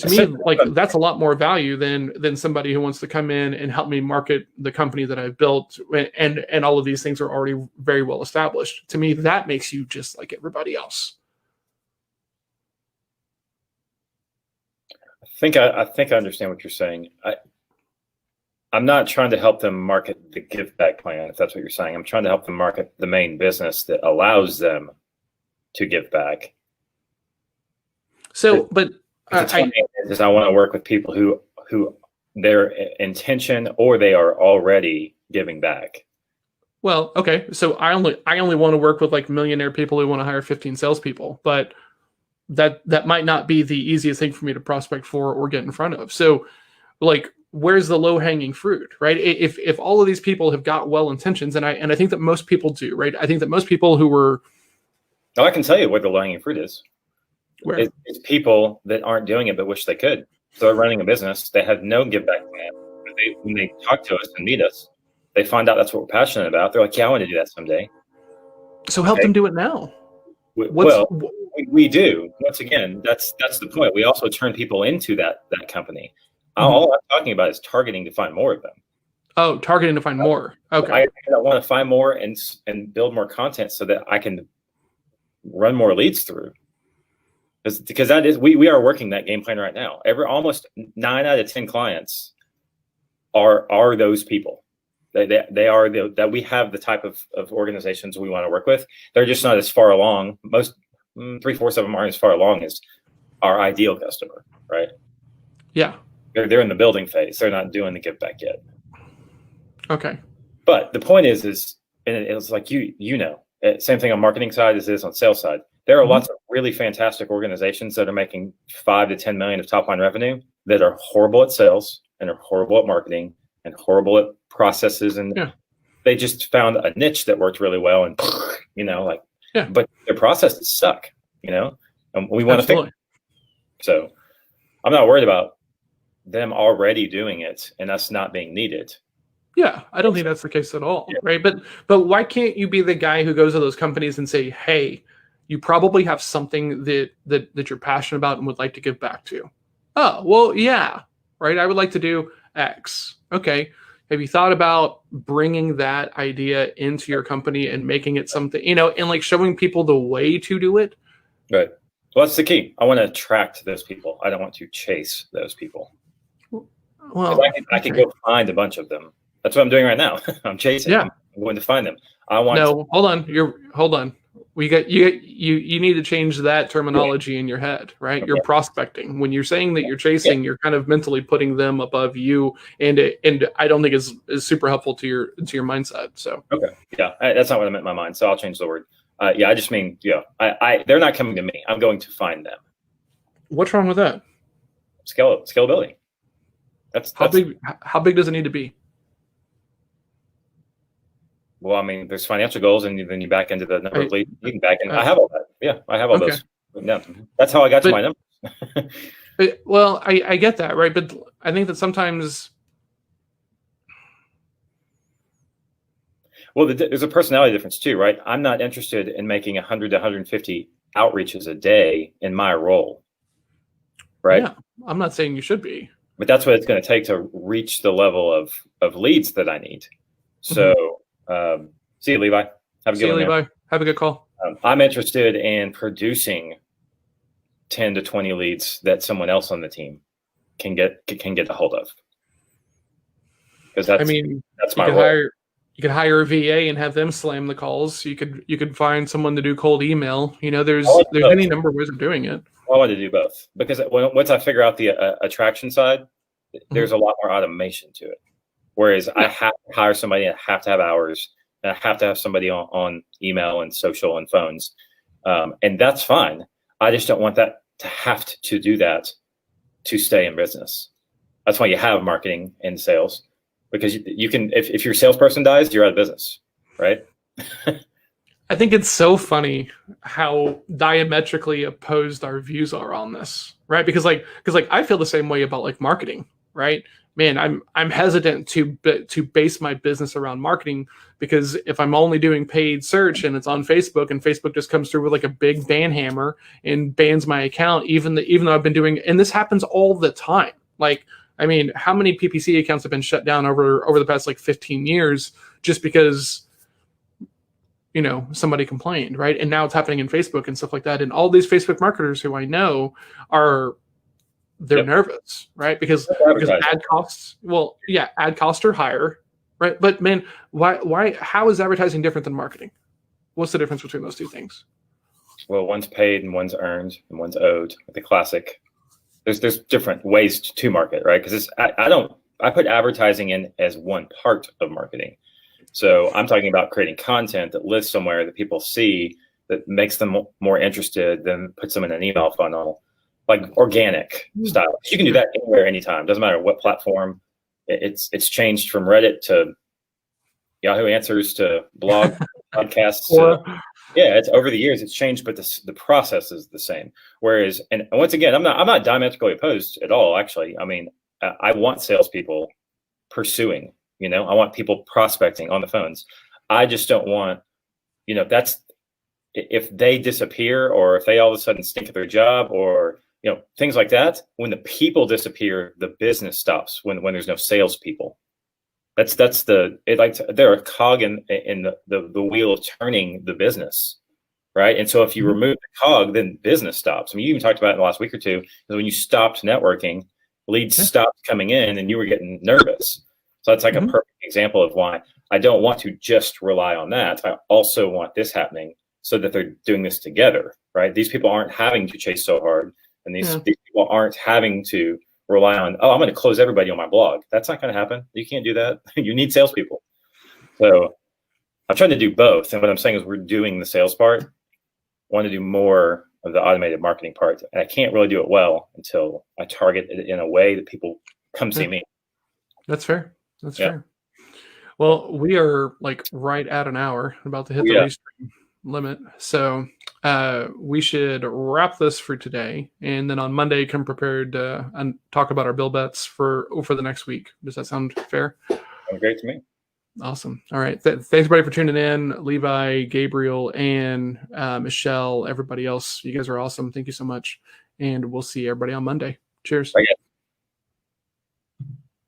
that's a lot more value than somebody who wants to come in and help me market the company that I've built, and all of these things are already very well established. To me, that makes you just like everybody else. I think I understand what you're saying. I'm not trying to help them market the give back plan, if that's what you're saying. I'm trying to help them market the main business that allows them to give back. So, but I want to work with people who their intention or they are already giving back. Well, okay. So I only want to work with millionaire people who want to hire 15 salespeople, but that might not be the easiest thing for me to prospect for or get in front of. So where's the low hanging fruit, right? If all of these people have got well intentions, and I think that most people do, right? I think that most people who were, I can tell you what the low hanging fruit is. Where? It's people that aren't doing it but wish they could. So they're running a business. They have no give back plan. When they talk to us and meet us, they find out that's what we're passionate about. They're like, yeah, I want to do that someday. So help them do it now. We do. Once again, that's the point. We also turn people into that company. Mm-hmm. All I'm talking about is targeting to find more of them. Oh, targeting to find more. Okay. I want to find more and build more content so that I can run more leads through. Because that is we are working that game plan right now. Almost 9 out of 10 clients are those people. They are that we have the type of organizations we want to work with. They're just not as far along. Most 3/4 of them aren't as far along as our ideal customer, right? Yeah. They're in the building phase. They're not doing the give back yet. Okay. But the point is and it's like same thing on marketing side as it is on sales side. There are lots of really fantastic organizations that are making 5 to 10 million of top line revenue that are horrible at sales and are horrible at marketing and horrible at processes, and they just found a niche that worked really well, and but their processes suck, and we want to fix it. So I'm not worried about them already doing it and us not being needed. Yeah, I don't think that's the case at all, right? But why can't you be the guy who goes to those companies and say, hey, you probably have something that you're passionate about and would like to give back to? Oh, well, yeah, right? I would like to do X. Okay. Have you thought about bringing that idea into your company and making it something, and like showing people the way to do it? Right. Well, that's the key. I want to attract those people. I don't want to chase those people. Well, I can go find a bunch of them. That's what I'm doing right now. I'm chasing. Yeah. I'm going to find them. Hold on. Hold on. You need to change that terminology in your head, right? Okay. You're prospecting. When you're saying that you're chasing, you're kind of mentally putting them above you, and I don't think is super helpful to your mindset. So okay, yeah, that's not what I meant in my mind. So I'll change the word. I just mean they're not coming to me. I'm going to find them. What's wrong with that? Scalability. That's how big does it need to be? Well, I mean, there's financial goals, and then you back into the number of leads. You can back in. I have all that. Yeah, I have all those. Yeah, that's how I got to my numbers. Well, I get that, right? But I think that sometimes. Well, there's a personality difference too, right? I'm not interested in making 100 to 150 outreaches a day in my role, right? Yeah, I'm not saying you should be. But that's what it's going to take to reach the level of leads that I need. So. See you, Levi. Have a good one. See you, Levi. Have a good call. I'm interested in producing 10 to 20 leads that someone else on the team can get a hold of. Because that's my role. You could hire a VA and have them slam the calls. You could find someone to do cold email. There's any number of ways of doing it. I want to do both, because once I figure out the attraction side, there's a lot more automation to it. Whereas I have to hire somebody, and I have to have hours, and I have to have somebody on email and social and phones. And that's fine. I just don't want that to have to do that to stay in business. That's why you have marketing and sales, because you can, if your salesperson dies, you're out of business, right? I think it's so funny how diametrically opposed our views are on this, right? Because I feel the same way about marketing, right? Man, I'm hesitant to base my business around marketing, because if I'm only doing paid search and it's on Facebook, and Facebook just comes through with a big ban hammer and bans my account, even though I've been doing, and this happens all the time. How many PPC accounts have been shut down over the past 15 years just because somebody complained, right? And now it's happening in Facebook and stuff like that. And all these Facebook marketers who I know they're nervous, right? Because ad costs, ad costs are higher, right? But man, why? How is advertising different than marketing? What's the difference between those two things? Well, one's paid and one's earned and one's owed. The classic. There's different ways to market, right? Because I put advertising in as one part of marketing. So I'm talking about creating content that lives somewhere that people see, that makes them more interested, than puts them in an email funnel. Like organic style. You can do that anywhere, anytime. Doesn't matter what platform. It's changed from Reddit to Yahoo Answers to blog podcasts. It's over the years it's changed, but the process is the same. Whereas, and once again, I'm not diametrically opposed at all. Actually, I want salespeople pursuing. I want people prospecting on the phones. I just don't want, that's if they disappear, or if they all of a sudden stink at their job, or things like that. When the people disappear, the business stops. When there's no salespeople, they're a cog in the wheel of turning the business, right? And so if you remove the cog, then business stops. You even talked about it in the last week or two, is when you stopped networking, leads stopped coming in, and you were getting nervous. So that's a perfect example of why I don't want to just rely on that. I also want this happening, so that they're doing this together, right? These people aren't having to chase so hard. And these people aren't having to rely on, I'm going to close everybody on my blog. That's not going to happen. You can't do that. You need salespeople. So I'm trying to do both. And what I'm saying is, we're doing the sales part. I want to do more of the automated marketing part. And I can't really do it well until I target it in a way that people come see me. That's fair. That's fair. Well, we are like right at an hour, about to hit the restream limit. So we should wrap this for today, and then on Monday come prepared and talk about our BIL bets for the next week. Does that sound fair? Sounds great to me. Awesome. All right. Thanks everybody for tuning in. Levi, Gabriel, Ann, Michelle, everybody else. You guys are awesome. Thank you so much. And we'll see everybody on Monday. Cheers. Bye, guys.